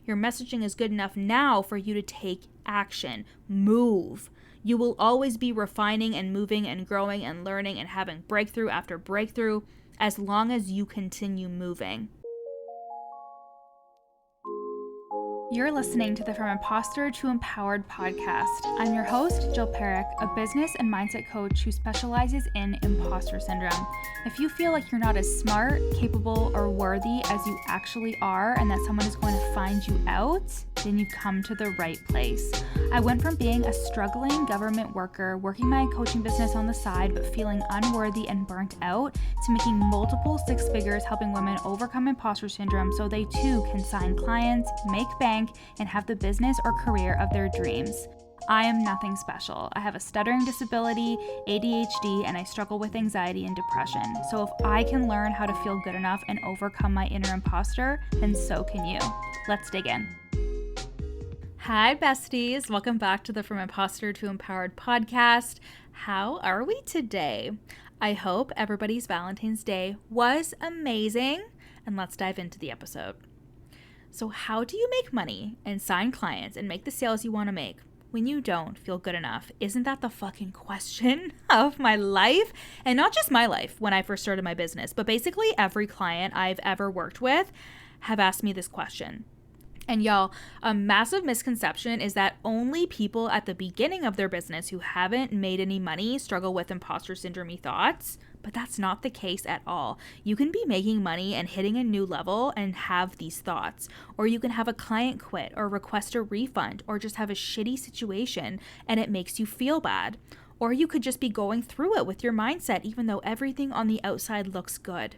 Your messaging is good enough now for you to take action. Move. You will always be refining and moving and growing and learning and having breakthrough after breakthrough as long as you continue moving. You're listening to the From Imposter to Empowered podcast. I'm your host, Jill Perrick, a business and mindset coach who specializes in imposter syndrome. If you feel like you're not as smart, capable, or worthy as you actually are, and that someone is going to find you out, then you've come to the right place. I went from being a struggling government worker, working my coaching business on the side, but feeling unworthy and burnt out, to making multiple six figures helping women overcome imposter syndrome so they too can sign clients, make bank, and have the business or career of their dreams. I am nothing special. I have a stuttering disability, ADHD, and I struggle with anxiety and depression. So if I can learn how to feel good enough and overcome my inner imposter, then so can you. Let's dig in. Hi, besties. Welcome back to the From Imposter to Empowered podcast. How are we today? I hope everybody's Valentine's Day was amazing, and let's dive into the episode. So how do you make money and sign clients and make the sales you want to make when you don't feel good enough? Isn't that the fucking question of my life? And not just my life when I first started my business, but basically every client I've ever worked with have asked me this question. And y'all, a massive misconception is that only people at the beginning of their business who haven't made any money struggle with imposter syndrome thoughts, but that's not the case at all. You can be making money and hitting a new level and have these thoughts, or you can have a client quit or request a refund or just have a shitty situation and it makes you feel bad. Or you could just be going through it with your mindset even though everything on the outside looks good.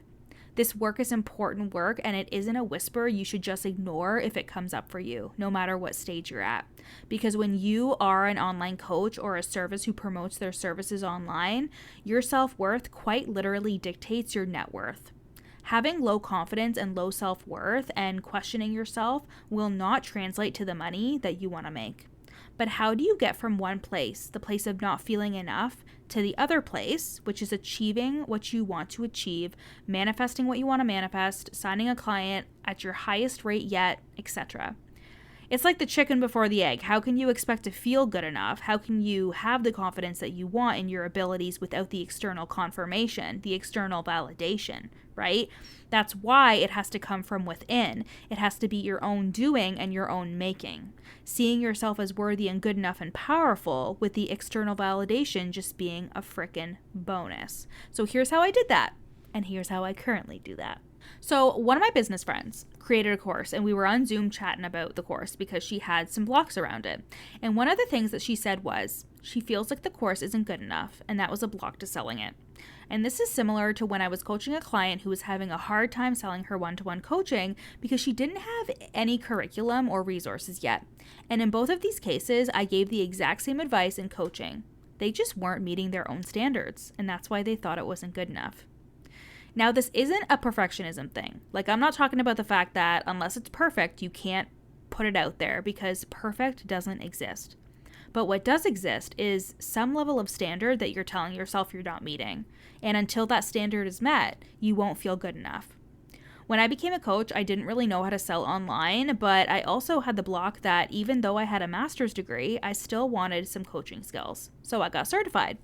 This work is important work, and it isn't a whisper you should just ignore if it comes up for you, no matter what stage you're at. Because when you are an online coach or a service who promotes their services online, your self-worth quite literally dictates your net worth. Having low confidence and low self-worth and questioning yourself will not translate to the money that you want to make. But how do you get from one place, the place of not feeling enough, to the other place, which is achieving what you want to achieve, manifesting what you want to manifest, signing a client at your highest rate yet, etc.? It's like the chicken before the egg. How can you expect to feel good enough? How can you have the confidence that you want in your abilities without the external confirmation, the external validation, right? That's why it has to come from within. It has to be your own doing and your own making. Seeing yourself as worthy and good enough and powerful, with the external validation just being a frickin' bonus. So here's how I did that. And here's how I currently do that. So one of my business friends created a course, and we were on Zoom chatting about the course because she had some blocks around it. And one of the things that she said was she feels like the course isn't good enough, and that was a block to selling it. And this is similar to when I was coaching a client who was having a hard time selling her one-to-one coaching because she didn't have any curriculum or resources yet. And in both of these cases, I gave the exact same advice in coaching. They just weren't meeting their own standards, and that's why they thought it wasn't good enough. Now, this isn't a perfectionism thing. Like, I'm not talking about the fact that unless it's perfect, you can't put it out there, because perfect doesn't exist. But what does exist is some level of standard that you're telling yourself you're not meeting. And until that standard is met, you won't feel good enough. When I became a coach, I didn't really know how to sell online, but I also had the block that even though I had a master's degree, I still wanted some coaching skills. So I got certified.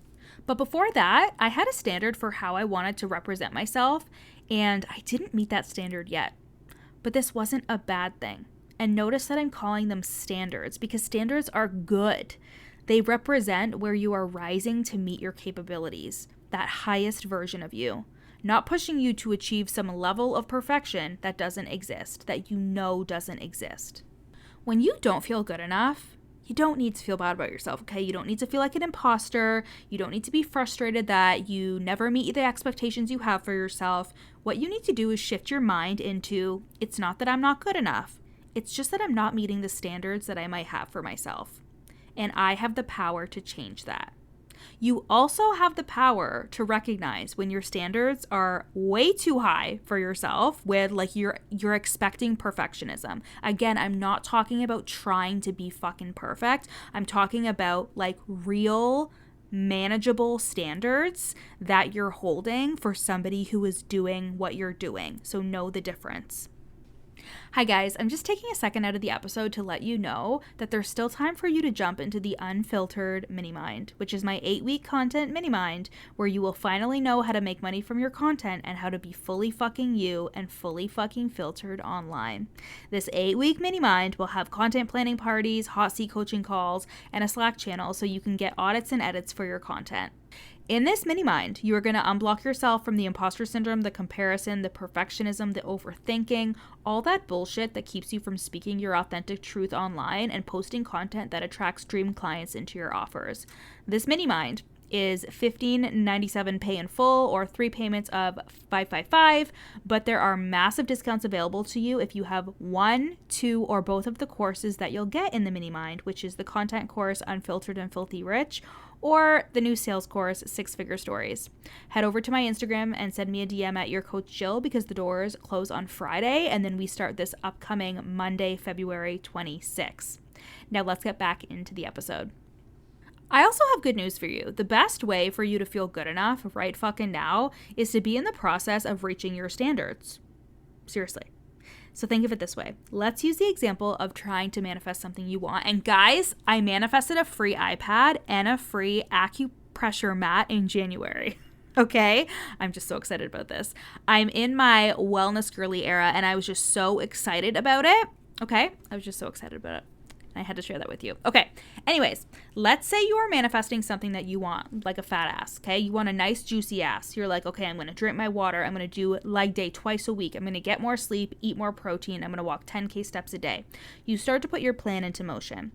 But before that, I had a standard for how I wanted to represent myself, and I didn't meet that standard yet. But this wasn't a bad thing. And notice that I'm calling them standards because standards are good. They represent where you are rising to meet your capabilities, that highest version of you, not pushing you to achieve some level of perfection that doesn't exist, that you know doesn't exist. When you don't feel good enough, you don't need to feel bad about yourself, okay? You don't need to feel like an imposter. You don't need to be frustrated that you never meet the expectations you have for yourself. What you need to do is shift your mind into, it's not that I'm not good enough. It's just that I'm not meeting the standards that I might have for myself. And I have the power to change that. You also have the power to recognize when your standards are way too high for yourself, with like you're expecting perfectionism. Again, I'm not talking about trying to be fucking perfect. I'm talking about like real manageable standards that you're holding for somebody who is doing what you're doing. So know the difference. Hi guys, I'm just taking a second out of the episode to let you know that there's still time for you to jump into the Unfiltered Mini Mind, which is my 8-week content mini mind where you will finally know how to make money from your content and how to be fully fucking you and fully fucking filtered online. This 8-week mini mind will have content planning parties, hot seat coaching calls, and a Slack channel so you can get audits and edits for your content. In this mini mind, you are going to unblock yourself from the imposter syndrome, the comparison, the perfectionism, the overthinking, all that bullshit that keeps you from speaking your authentic truth online and posting content that attracts dream clients into your offers. This mini mind is $15.97 pay in full or 3 payments of $555, but there are massive discounts available to you if you have 1, 2, or both of the courses that you'll get in the mini mind, which is the content course Unfiltered and Filthy Rich, or the new sales course, 6-Figure Stories. Head over to my Instagram and send me a DM at your coach Jill because the doors close on Friday and then we start this upcoming Monday, February 26th. Now let's get back into the episode. I also have good news for you. The best way for you to feel good enough right fucking now is to be in the process of reaching your standards. Seriously. So think of it this way. Let's use the example of trying to manifest something you want. And guys, I manifested a free iPad and a free acupressure mat in January. Okay? I'm just so excited about this. I'm in my wellness girly era and I was just so excited about it. Okay? I was just so excited about it. I had to share that with you. Okay. Anyways, let's say you are manifesting something that you want, like a fat ass, okay? You want a nice juicy ass. You're like, okay, I'm going to drink my water. I'm going to do leg day twice a week. I'm going to get more sleep, eat more protein. I'm going to walk 10K steps a day. You start to put your plan into motion.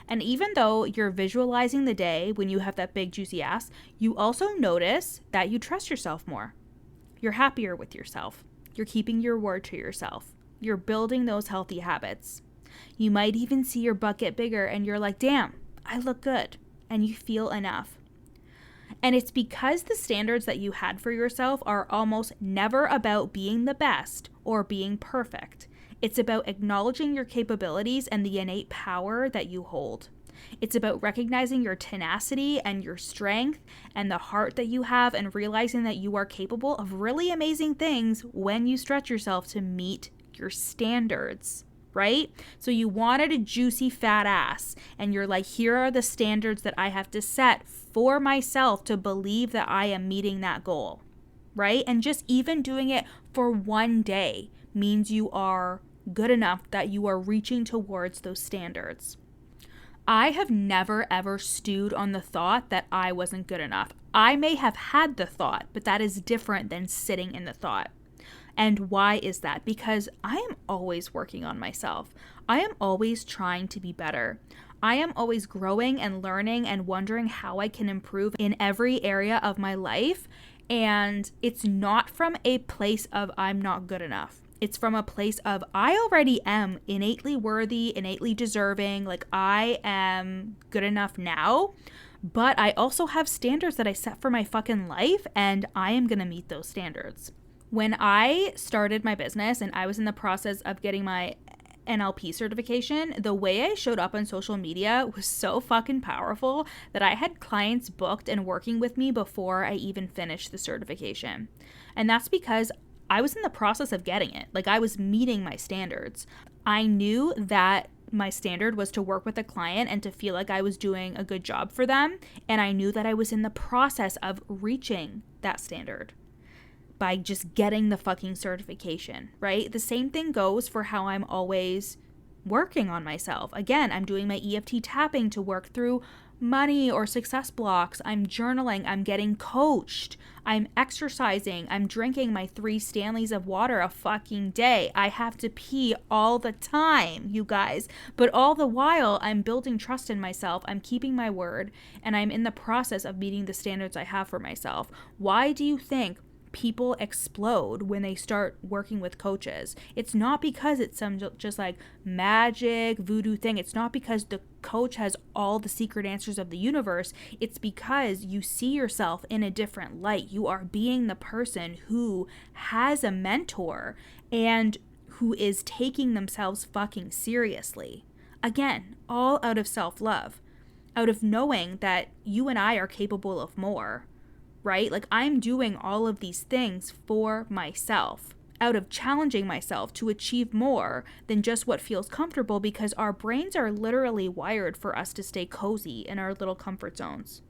And even though you're visualizing the day when you have that big juicy ass, you also notice that you trust yourself more. You're happier with yourself. You're keeping your word to yourself. You're building those healthy habits. You might even see your butt get bigger and you're like, damn, I look good, and you feel enough. And it's because the standards that you had for yourself are almost never about being the best or being perfect. It's about acknowledging your capabilities and the innate power that you hold. It's about recognizing your tenacity and your strength and the heart that you have and realizing that you are capable of really amazing things when you stretch yourself to meet your standards. Right? So you wanted a juicy fat ass and you're like, here are the standards that I have to set for myself to believe that I am meeting that goal, right? And just even doing it for one day means you are good enough that you are reaching towards those standards. I have never ever stewed on the thought that I wasn't good enough. I may have had the thought, but that is different than sitting in the thought. And why is that? Because I am always working on myself. I am always trying to be better. I am always growing and learning and wondering how I can improve in every area of my life. And it's not from a place of I'm not good enough. It's from a place of I already am innately worthy, innately deserving. Like I am good enough now. But I also have standards that I set for my fucking life and I am going to meet those standards. When I started my business and I was in the process of getting my NLP certification, the way I showed up on social media was so fucking powerful that I had clients booked and working with me before I even finished the certification. And that's because I was in the process of getting it. Like I was meeting my standards. I knew that my standard was to work with a client and to feel like I was doing a good job for them. And I knew that I was in the process of reaching that standard by just getting the fucking certification, right? The same thing goes for how I'm always working on myself. Again, I'm doing my EFT tapping to work through money or success blocks. I'm journaling. I'm getting coached. I'm exercising. I'm drinking my 3 Stanleys of water a fucking day. I have to pee all the time, you guys. But all the while, I'm building trust in myself. I'm keeping my word. And I'm in the process of meeting the standards I have for myself. Why do you think people explode when they start working with coaches? It's not because it's some just like magic voodoo thing. It's not because the coach has all the secret answers of the universe. It's because you see yourself in a different light. You are being the person who has a mentor and who is taking themselves fucking seriously. Again, all out of self-love, out of knowing that you and I are capable of more. Right? Like I'm doing all of these things for myself out of challenging myself to achieve more than just what feels comfortable, because our brains are literally wired for us to stay cozy in our little comfort zones.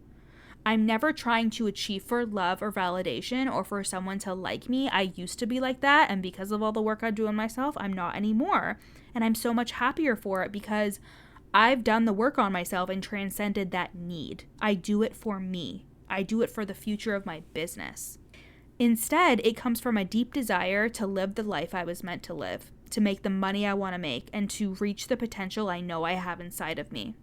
I'm never trying to achieve for love or validation or for someone to like me. I used to be like that, and because of all the work I do on myself, I'm not anymore. And I'm so much happier for it because I've done the work on myself and transcended that need. I do it for me. I do it for the future of my business. Instead, it comes from a deep desire to live the life I was meant to live, to make the money I want to make, and to reach the potential I know I have inside of me.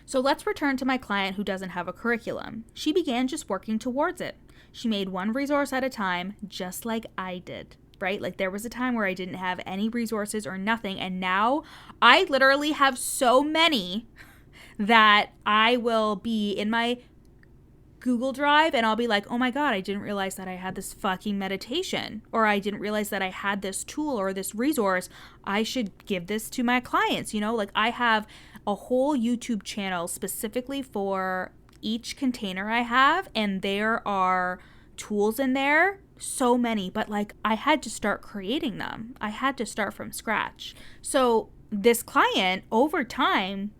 So let's return to my client who doesn't have a curriculum. She began just working towards it. She made one resource at a time, just like I did, right? Like there was a time where I didn't have any resources or nothing, and now I literally have so many that I will be in my Google Drive and I'll be like, oh my God, I didn't realize that I had this fucking meditation, or I didn't realize that I had this tool or this resource. I should give this to my clients. Like I have a whole YouTube channel specifically for each container I have, and there are tools in there, so many, but like I had to start creating them. I had to start from scratch. So this client over time,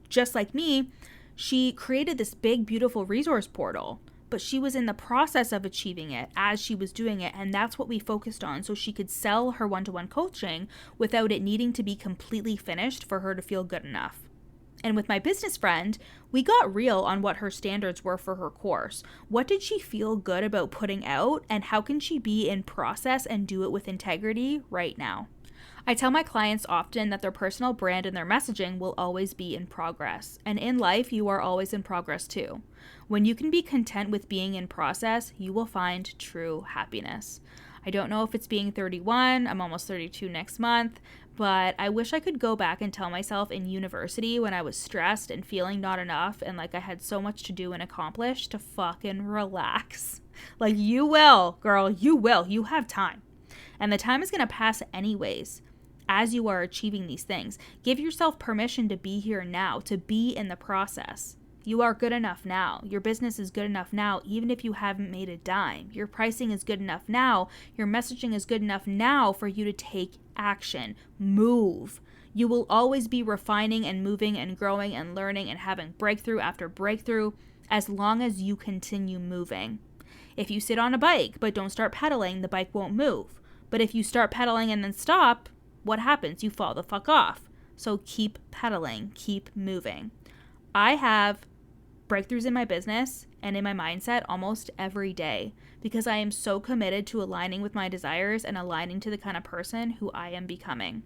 just like me, she created this big, beautiful resource portal, but she was in the process of achieving it as she was doing it. And that's what we focused on, so she could sell her one-to-one coaching without it needing to be completely finished for her to feel good enough. And with my business friend, we got real on what her standards were for her course. What did she feel good about putting out, and how can she be in process and do it with integrity right now? I tell my clients often that their personal brand and their messaging will always be in progress. And in life, you are always in progress too. When you can be content with being in process, you will find true happiness. I don't know if it's being 31, I'm almost 32 next month, but I wish I could go back and tell myself in university when I was stressed and feeling not enough and like I had so much to do and accomplish to fucking relax. Like you will, girl, you will. You have time. And the time is going to pass anyways. As you are achieving these things, give yourself permission to be here now, to be in the process. You are good enough now. Your business is good enough now, even if you haven't made a dime. Your pricing is good enough now. Your messaging is good enough now for you to take action. Move. You will always be refining and moving and growing and learning and having breakthrough after breakthrough as long as you continue moving. If you sit on a bike but don't start pedaling, the bike won't move. But if you start pedaling and then stop, what happens? You fall the fuck off. So keep pedaling, keep moving. I have breakthroughs in my business and in my mindset almost every day because I am so committed to aligning with my desires and aligning to the kind of person who I am becoming.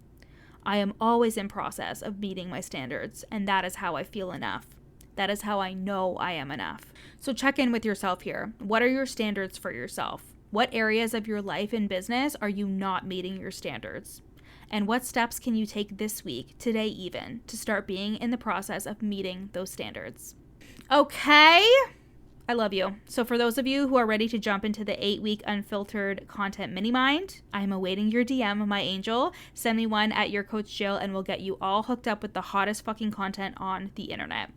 I am always in process of meeting my standards, and that is how I feel enough. That is how I know I am enough. So check in with yourself here. What are your standards for yourself? What areas of your life and business are you not meeting your standards? And what steps can you take this week, today even, to start being in the process of meeting those standards? Okay, I love you. So for those of you who are ready to jump into the 8-week unfiltered content mini mind, I'm awaiting your DM, my angel. Send me one at your Coach Jill and we'll get you all hooked up with the hottest fucking content on the internet.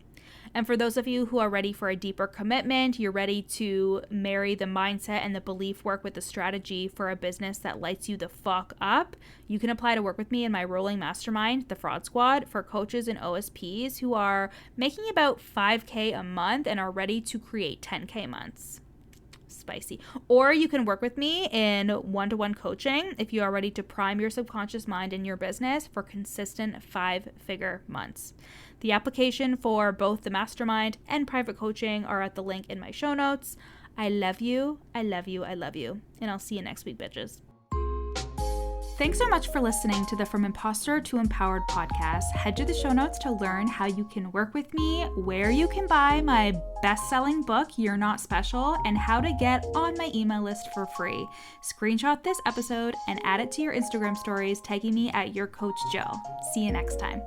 And for those of you who are ready for a deeper commitment, you're ready to marry the mindset and the belief work with the strategy for a business that lights you the fuck up, you can apply to work with me in my rolling mastermind, the Fraud Squad, for coaches and OSPs who are making about $5K a month and are ready to create $10K months. Spicy. Or you can work with me in one-to-one coaching if you are ready to prime your subconscious mind in your business for consistent 5-figure months. The application for both the mastermind and private coaching are at the link in my show notes. I love you. I love you. I love you. And I'll see you next week, bitches. Thanks so much for listening to the From Imposter to Empowered podcast. Head to the show notes to learn how you can work with me, where you can buy my best-selling book, You're Not Special, and how to get on my email list for free. Screenshot this episode and add it to your Instagram stories, tagging me at Your Coach Jill. See you next time.